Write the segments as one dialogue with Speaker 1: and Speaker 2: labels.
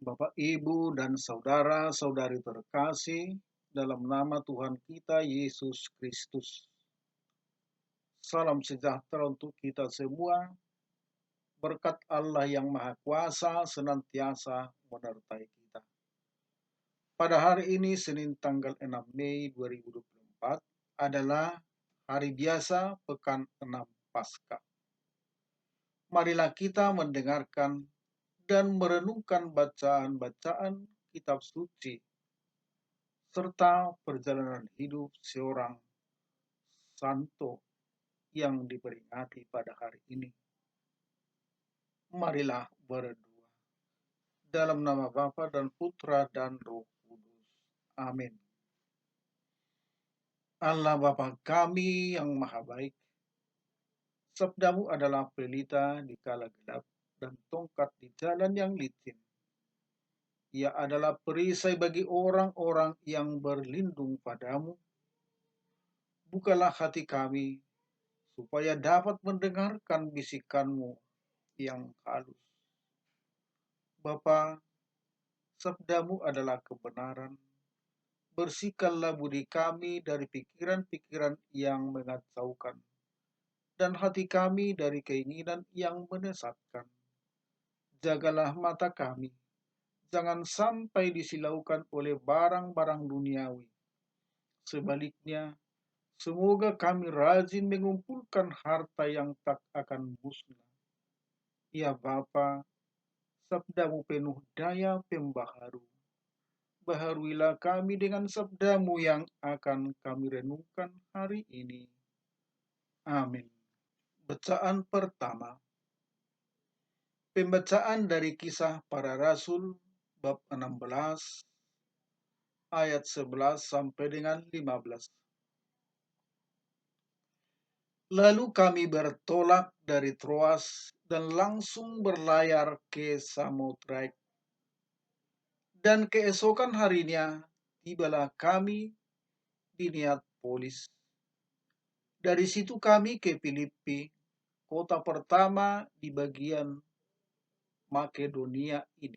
Speaker 1: Bapak, Ibu, dan saudara-saudari terkasih, dalam nama Tuhan kita Yesus Kristus. Salam sejahtera untuk kita semua. Berkat Allah yang Maha Kuasa senantiasa menyertai kita. Pada hari ini, Senin tanggal 6 Mei 2024, adalah hari biasa Pekan 6 Paskah. Marilah kita mendengarkan dan merenungkan bacaan-bacaan kitab suci serta perjalanan hidup seorang santo yang diperingati pada hari ini. Marilah berdoa. Dalam nama Bapa dan Putra dan Roh Kudus. Amin. Allah Bapa kami yang maha baik, sabdamu adalah pelita di kala gelap dan tongkat di jalan yang licin. Ia adalah perisai bagi orang-orang yang berlindung padamu. Bukalah hati kami, supaya dapat mendengarkan bisikanmu yang halus. Bapa, sabdamu adalah kebenaran. Bersihkanlah budi kami dari pikiran-pikiran yang mengacaukan, dan hati kami dari keinginan yang menyesatkan. Jagalah mata kami, jangan sampai disilaukan oleh barang-barang duniawi. Sebaliknya, semoga kami rajin mengumpulkan harta yang tak akan musnah. Ya Bapa, sabdamu penuh daya pembaharu. Baharuilah kami dengan sabdamu yang akan kami renungkan hari ini. Amin. Bacaan pertama. Pembacaan dari Kisah Para Rasul bab 16 ayat 11 sampai dengan 15. Lalu kami bertolak dari Troas dan langsung berlayar ke Samothrace. Dan keesokan harinya tibalah kami di Neapolis. Dari situ kami ke Filipi, kota pertama di bagian Makedonia ini,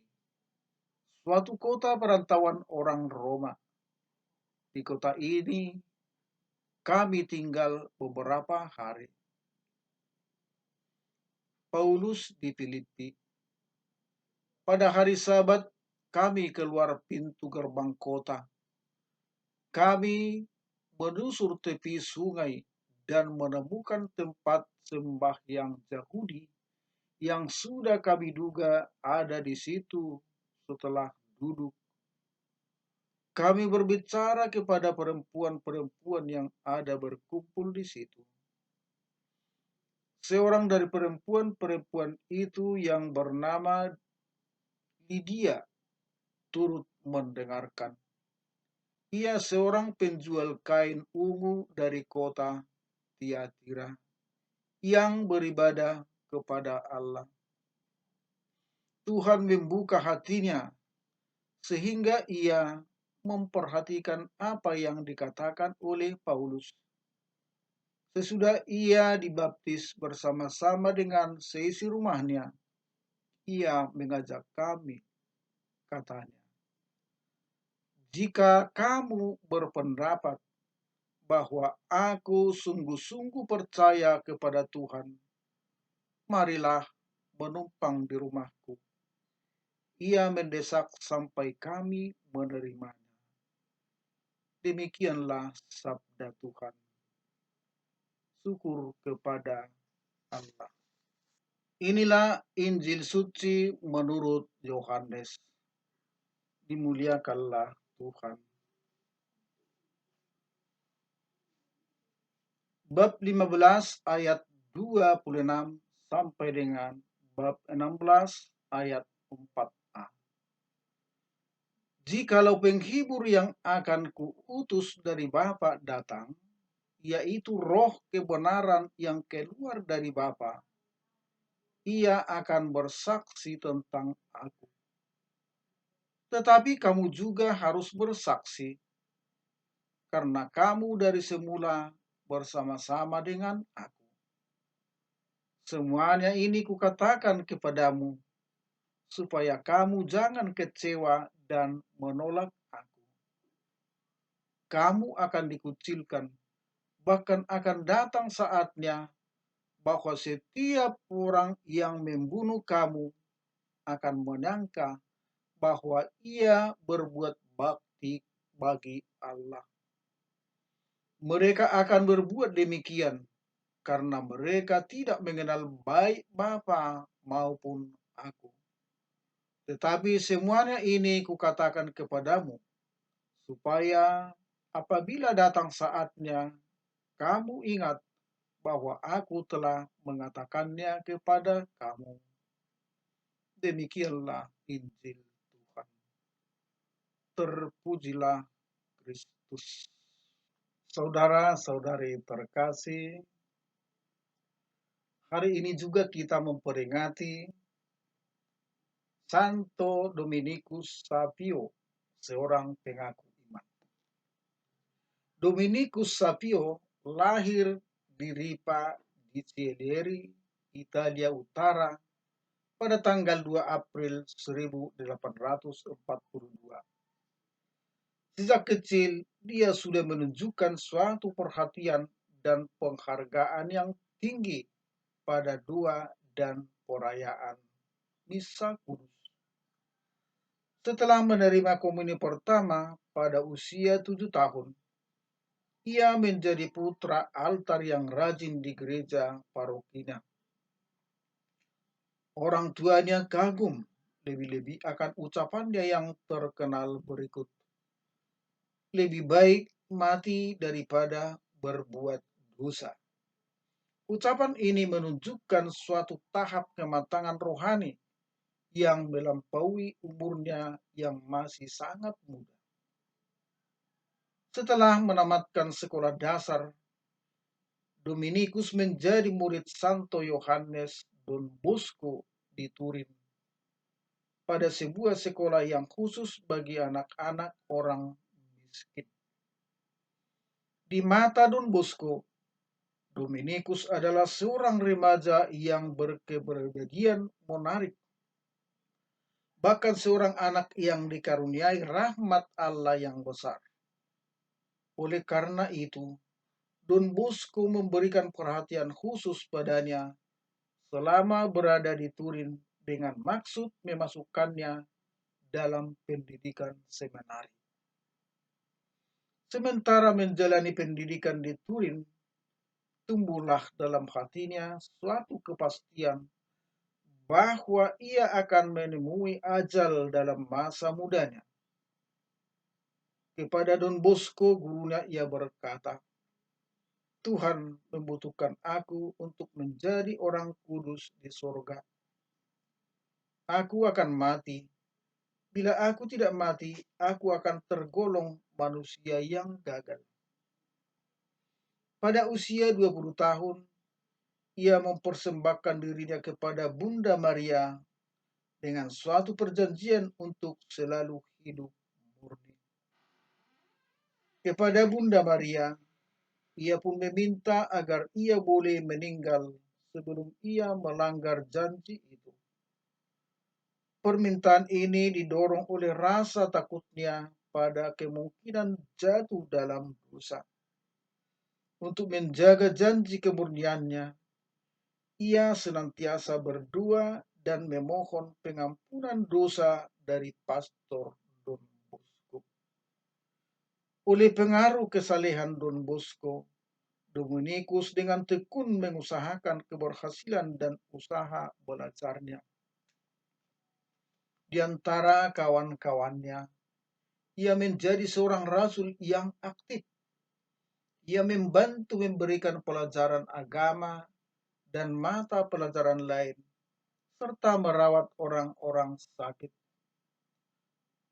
Speaker 1: suatu kota perantauan orang Roma. Di kota ini kami tinggal beberapa hari. Paulus di Filipi. Pada hari Sabat kami keluar pintu gerbang kota. Kami menyusur tepi sungai dan menemukan tempat sembahyang Yahudi yang sudah kami duga ada di situ setelah duduk. Kami berbicara kepada perempuan-perempuan yang ada berkumpul di situ. Seorang dari perempuan-perempuan itu yang bernama Lydia turut mendengarkan. Ia seorang penjual kain ungu dari kota Tiatira yang beribadah kepada Allah. Tuhan membuka hatinya sehingga ia memperhatikan apa yang dikatakan oleh Paulus. Sesudah ia dibaptis bersama-sama dengan seisi rumahnya, ia mengajak kami, katanya, "Jika kamu berpendapat bahwa aku sungguh-sungguh percaya kepada Tuhan, marilah menumpang di rumahku." Ia mendesak sampai kami menerimanya. Demikianlah sabda Tuhan. Syukur kepada Allah. Inilah Injil suci menurut Yohanes. Dimuliakanlah Tuhan. Bab 15 ayat 26 sampai dengan bab 16 ayat 4a. Jikalau penghibur yang akan kuutus dari Bapa datang, yaitu roh kebenaran yang keluar dari Bapa, ia akan bersaksi tentang aku. Tetapi kamu juga harus bersaksi, karena kamu dari semula bersama-sama dengan aku. Semuanya ini kukatakan kepadamu, supaya kamu jangan kecewa dan menolak aku. Kamu akan dikucilkan, bahkan akan datang saatnya bahwa setiap orang yang membunuh kamu akan menyangka bahwa ia berbuat bakti bagi Allah. Mereka akan berbuat demikian karena mereka tidak mengenal baik Bapa maupun aku. Tetapi semuanya ini kukatakan kepadamu, supaya apabila datang saatnya, kamu ingat bahwa aku telah mengatakannya kepada kamu. Demikianlah Injil Tuhan. Terpujilah Kristus. Saudara-saudari terkasih, hari ini juga kita memperingati Santo Dominikus Sapio, seorang pengaku iman. Dominikus Sapio lahir di Ripa di Chiederi, Italia Utara pada tanggal 2 April 1842. Sejak kecil, dia sudah menunjukkan suatu perhatian dan penghargaan yang tinggi pada doa dan perayaan Misa Kudus. Setelah menerima komuni pertama pada usia 7 tahun, ia menjadi putra altar yang rajin di gereja parokinya. Orang tuanya kagum lebih-lebih akan ucapannya yang terkenal berikut. Lebih baik mati daripada berbuat dosa. Ucapan ini menunjukkan suatu tahap kematangan rohani yang melampaui umurnya yang masih sangat muda. Setelah menamatkan sekolah dasar, Dominikus menjadi murid Santo Yohanes Don Bosco di Turin, pada sebuah sekolah yang khusus bagi anak-anak orang miskin. Di mata Don Bosco, Dominikus adalah seorang remaja yang berkepribadian menarik, bahkan seorang anak yang dikaruniai rahmat Allah yang besar. Oleh karena itu, Don Bosco memberikan perhatian khusus padanya selama berada di Turin dengan maksud memasukkannya dalam pendidikan seminari. Sementara menjalani pendidikan di Turin, tumbuhlah dalam hatinya suatu kepastian bahwa ia akan menemui ajal dalam masa mudanya. Kepada Don Bosco, gurunya, ia berkata, Tuhan membutuhkan aku untuk menjadi orang kudus di sorga. Aku akan mati. Bila aku tidak mati, aku akan tergolong manusia yang gagal. Pada usia 20 tahun, ia mempersembahkan dirinya kepada Bunda Maria dengan suatu perjanjian untuk selalu hidup murni. Kepada Bunda Maria, ia pun meminta agar ia boleh meninggal sebelum ia melanggar janji itu. Permintaan ini didorong oleh rasa takutnya pada kemungkinan jatuh dalam dosa. Untuk menjaga janji kemurniannya, ia senantiasa berdoa dan memohon pengampunan dosa dari pastor Don Bosco. Oleh pengaruh kesalehan Don Bosco, Dominikus dengan tekun mengusahakan keberhasilan dan usaha belajarnya. Di antara kawan-kawannya, ia menjadi seorang rasul yang aktif. Ia membantu memberikan pelajaran agama dan mata pelajaran lain, serta merawat orang-orang sakit.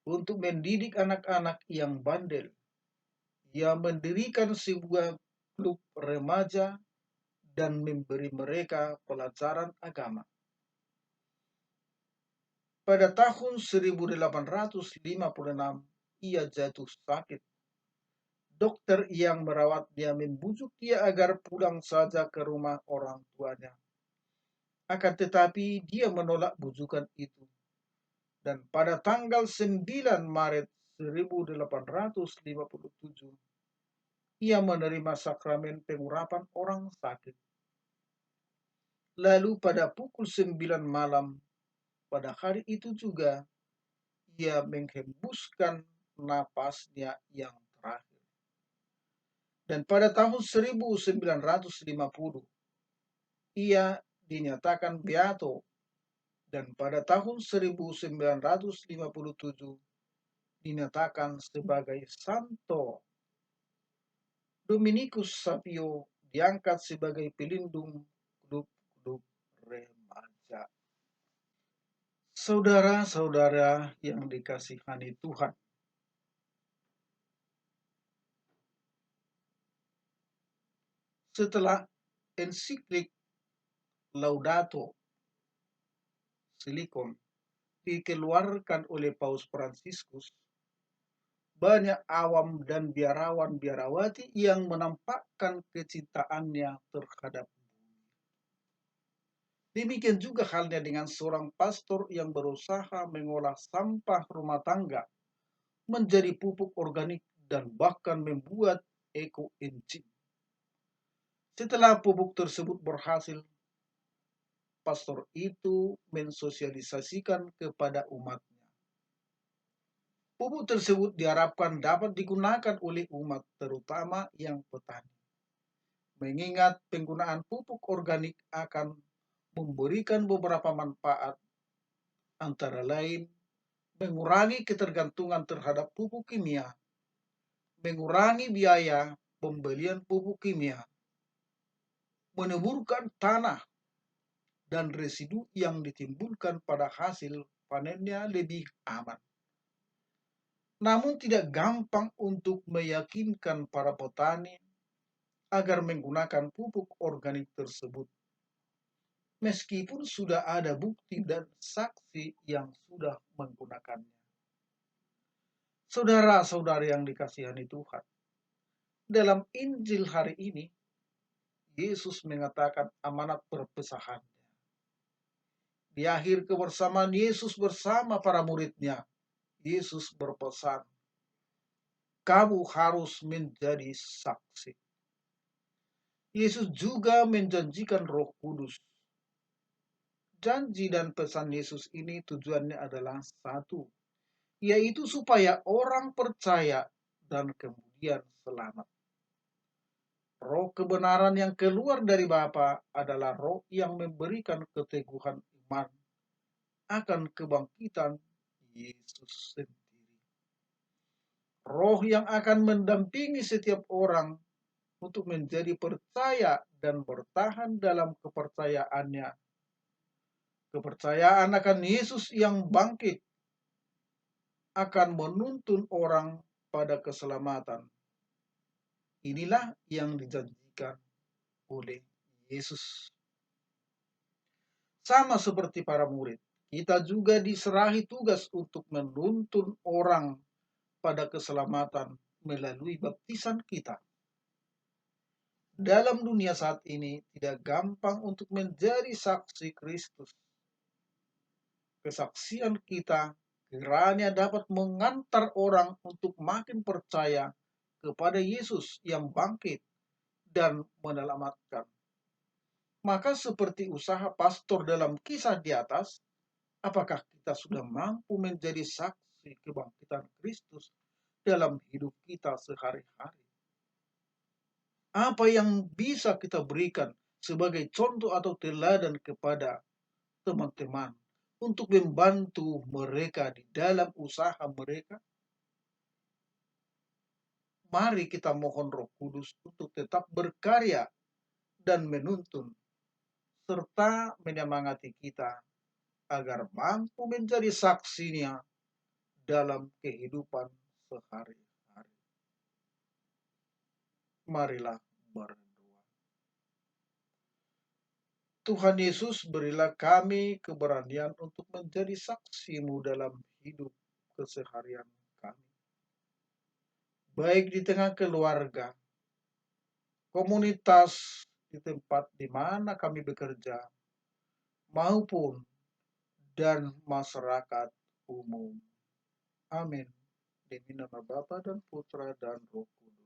Speaker 1: Untuk mendidik anak-anak yang bandel, ia mendirikan sebuah klub remaja dan memberi mereka pelajaran agama. Pada tahun 1856, ia jatuh sakit Dokter yang merawat dia membujuk dia agar pulang saja ke rumah orang tuanya. Akan tetapi dia menolak bujukan itu. Dan pada tanggal 9 Maret 1857, ia menerima sakramen pengurapan orang sakit. Lalu pada pukul 9 malam, pada hari itu juga, ia menghembuskan napasnya yang terakhir. Dan pada tahun 1950, ia dinyatakan beato. Dan pada tahun 1957, dinyatakan sebagai santo. Dominikus Sapio diangkat sebagai pelindung klub-klub remaja. Saudara-saudara yang dikasihani Tuhan, setelah ensiklik Laudato Silicon dikeluarkan oleh Paus Fransiskus, banyak awam dan biarawan-biarawati yang menampakkan kecintaannya terhadap bumi. Demikian juga halnya dengan seorang pastor yang berusaha mengolah sampah rumah tangga menjadi pupuk organik dan bahkan membuat ekoenzim. Setelah pupuk tersebut berhasil, pastor itu mensosialisasikan kepada umatnya. Pupuk tersebut diharapkan dapat digunakan oleh umat, terutama yang petani. Mengingat penggunaan pupuk organik akan memberikan beberapa manfaat, antara lain mengurangi ketergantungan terhadap pupuk kimia, mengurangi biaya pembelian pupuk kimia, meneburkan tanah, dan residu yang ditimbulkan pada hasil panennya lebih aman. Namun tidak gampang untuk meyakinkan para petani agar menggunakan pupuk organik tersebut, meskipun sudah ada bukti dan saksi yang sudah menggunakannya. Saudara-saudari yang dikasihani Tuhan, dalam Injil hari ini, Yesus mengatakan amanat perpesahannya. Di akhir kebersamaan Yesus bersama para muridnya, Yesus berpesan, kamu harus menjadi saksi. Yesus juga menjanjikan Roh Kudus. Janji dan pesan Yesus ini tujuannya adalah satu, yaitu supaya orang percaya dan kemudian selamat. Roh kebenaran yang keluar dari Bapa adalah roh yang memberikan keteguhan iman akan kebangkitan Yesus sendiri. Roh yang akan mendampingi setiap orang untuk menjadi percaya dan bertahan dalam kepercayaannya. Kepercayaan akan Yesus yang bangkit akan menuntun orang pada keselamatan. Inilah yang dijanjikan oleh Yesus. Sama seperti para murid, kita juga diserahi tugas untuk menuntun orang pada keselamatan melalui baptisan kita. Dalam dunia saat ini tidak gampang untuk menjadi saksi Kristus. Kesaksian kita kiranya dapat mengantar orang untuk makin percaya kepada Yesus yang bangkit dan menyelamatkan. Maka seperti usaha pastor dalam kisah di atas, apakah kita sudah mampu menjadi saksi kebangkitan Kristus dalam hidup kita sehari-hari? Apa yang bisa kita berikan sebagai contoh atau teladan kepada teman-teman untuk membantu mereka di dalam usaha mereka? Mari kita mohon Roh Kudus untuk tetap berkarya dan menuntun, serta menyemangati kita agar mampu menjadi saksinya dalam kehidupan sehari-hari. Marilah berdoa. Tuhan Yesus, berilah kami keberanian untuk menjadi saksi-Mu dalam hidup keseharian kami. baik di tengah keluarga, komunitas di tempat di mana kami bekerja, maupun dan masyarakat umum. Amin. Demi nama Bapa dan Putra dan Roh Kudus.